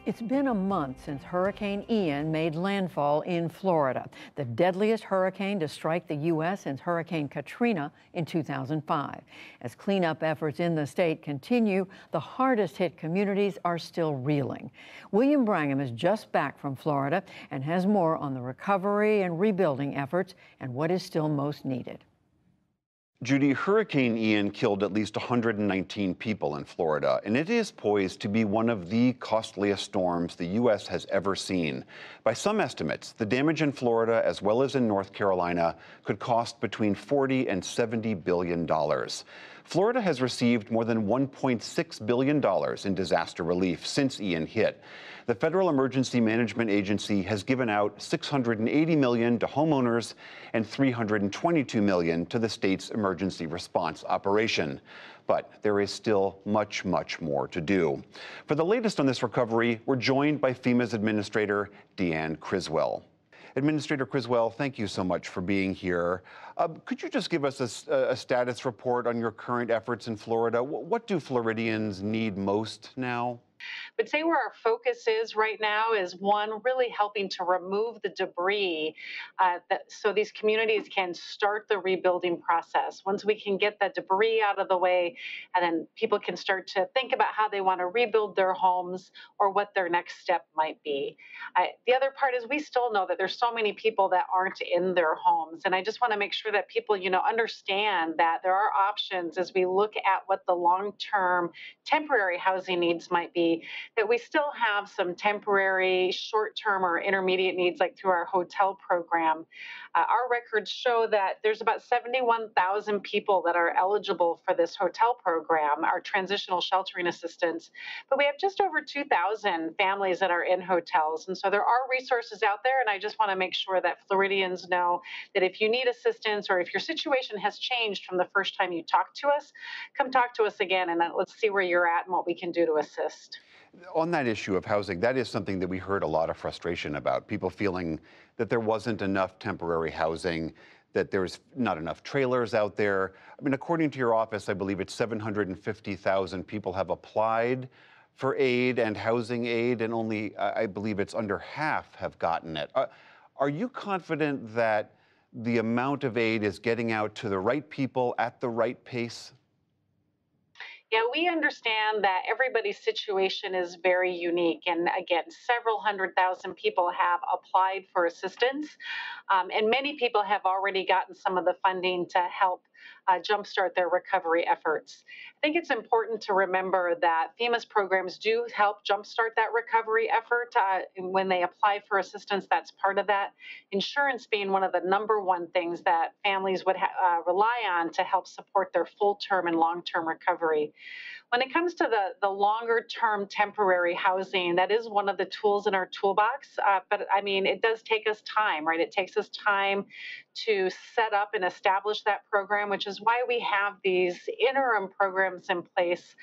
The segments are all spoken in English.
It's been a month since Hurricane Ian made landfall in Florida, the deadliest hurricane to strike the U.S. since Hurricane Katrina in 2005. As cleanup efforts in the state continue, the hardest hit communities are still reeling. William Brangham is just back from Florida and has more on the recovery and rebuilding efforts and what is still most needed. Judy, Hurricane Ian killed at least 119 people in Florida, and it is poised to be one of the costliest storms the U.S. has ever seen. By some estimates, the damage in Florida as well as in North Carolina could cost between $40 and $70 billion. Florida has received more than $1.6 billion in disaster relief since Ian hit. The Federal Emergency Management Agency has given out $680 million to homeowners and $322 million to the state's emergency response operation. But there is still much, much more to do. For the latest on this recovery, we're joined by FEMA's Administrator Deanne Criswell. Administrator Criswell, thank you so much for being here. Could you just give us a status report on your current efforts in Florida? What do Floridians need most now? But say where our focus is right now is one, really helping to remove the debris so these communities can start the rebuilding process. Once we can get that debris out of the way, and then people can start to think about how they want to rebuild their homes or what their next step might be. The other part is we still know that there's so many people that aren't in their homes. And I just want to make sure that people, understand that there are options as we look at what the long-term temporary housing needs might be, that we still have some temporary, short-term, or intermediate needs, like through our hotel program. Our records show that there's about 71,000 people that are eligible for this hotel program, our transitional sheltering assistance. But we have just over 2,000 families that are in hotels. And so there are resources out there. And I just want to make sure that Floridians know that if you need assistance or if your situation has changed from the first time you talked to us, come talk to us again and let's see where you're at and what we can do to assist. On that issue of housing, that is something that we heard a lot of frustration about, people feeling that there wasn't enough temporary housing, that there's not enough trailers out there. I mean, according to your office, I believe it's 750,000 people have applied for aid and housing aid, and only, I believe it's under half have gotten it. Are you confident that the amount of aid is getting out to the right people at the right pace? Yeah, we understand that everybody's situation is very unique. And again, several 100,000 people have applied for assistance, and many people have already gotten some of the funding to help jumpstart their recovery efforts. I think it's important to remember that FEMA's programs do help jumpstart that recovery effort. When they apply for assistance, that's part of that. Insurance being one of the number one things that families would rely on to help support their full-term and long-term recovery. When it comes to the longer term temporary housing, that is one of the tools in our toolbox. But I mean, it does take us time, right? It takes us time to set up and establish that program, which is why we have these interim programs in place.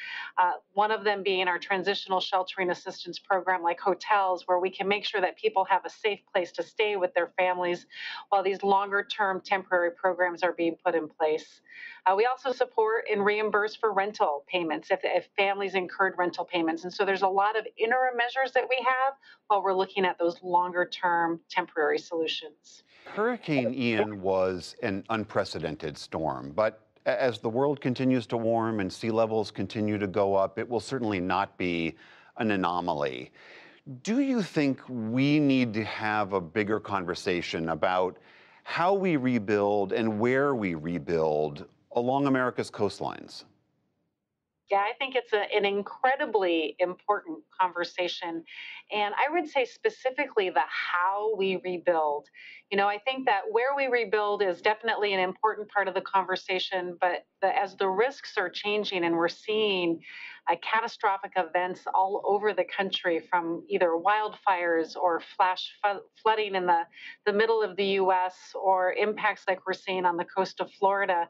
One of them being our transitional sheltering assistance program, like hotels, where we can make sure that people have a safe place to stay with their families while these longer term temporary programs are being put in place. We also support and reimburse for rental payments if families incurred rental payments. And so there's a lot of interim measures that we have while we're looking at those longer term temporary solutions. Hurricane Ian was an unprecedented storm, but as the world continues to warm and sea levels continue to go up, it will certainly not be an anomaly. Do you think we need to have a bigger conversation about how we rebuild and where we rebuild along America's coastlines? Yeah, I think it's an incredibly important conversation. And I would say specifically the how we rebuild. I think that where we rebuild is definitely an important part of the conversation, but as the risks are changing and we're seeing catastrophic events all over the country, from either wildfires or flash flooding in the middle of the US, or impacts like we're seeing on the coast of Florida,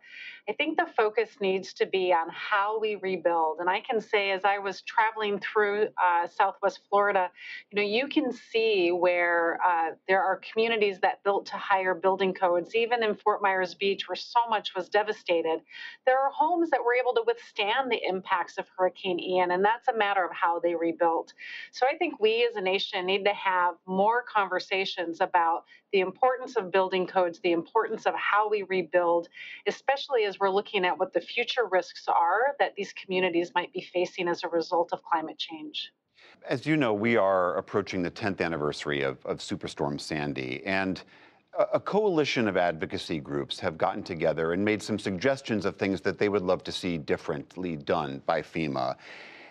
I think the focus needs to be on how we rebuild. And I can say, as I was traveling through Southwest Florida, you can see where there are communities that built to higher building codes. Even in Fort Myers Beach, where so much was devastated, there are homes that were able to withstand the impacts of Hurricane Hurricane Ian, and that's a matter of how they rebuilt. So I think we as a nation need to have more conversations about the importance of building codes, the importance of how we rebuild, especially as we're looking at what the future risks are that these communities might be facing as a result of climate change. As you know, we are approaching the 10th anniversary of Superstorm Sandy, and a coalition of advocacy groups have gotten together and made some suggestions of things that they would love to see differently done by FEMA.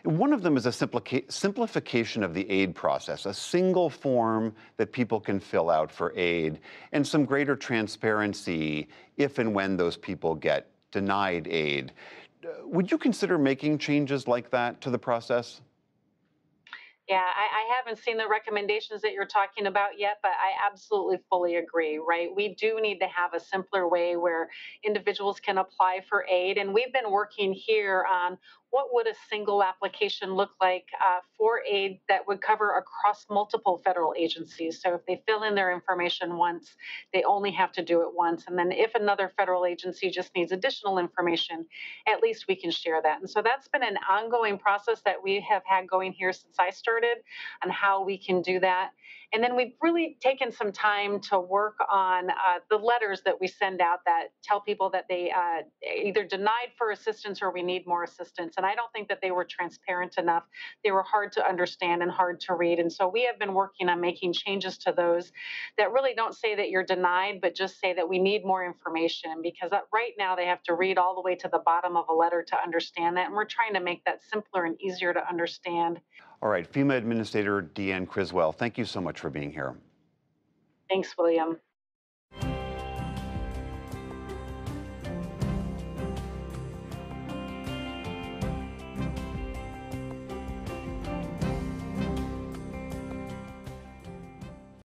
One of them is a simplification of the aid process, a single form that people can fill out for aid, and some greater transparency if and when those people get denied aid. Would you consider making changes like that to the process? Yeah, I haven't seen the recommendations that you're talking about yet, but I absolutely fully agree, right? We do need to have a simpler way where individuals can apply for aid. And we've been working here on what would a single application look like for aid that would cover across multiple federal agencies. So if they fill in their information once, they only have to do it once. And then if another federal agency just needs additional information, at least we can share that. And so that's been an ongoing process that we have had going here since I started on how we can do that. And then we've really taken some time to work on the letters that we send out that tell people that they either denied for assistance or we need more assistance. And I don't think that they were transparent enough. They were hard to understand and hard to read. And so we have been working on making changes to those that really don't say that you're denied, but just say that we need more information because right now they have to read all the way to the bottom of a letter to understand that. And we're trying to make that simpler and easier to understand. All right, FEMA Administrator Deanne Criswell, thank you so much for being here. Thanks, William.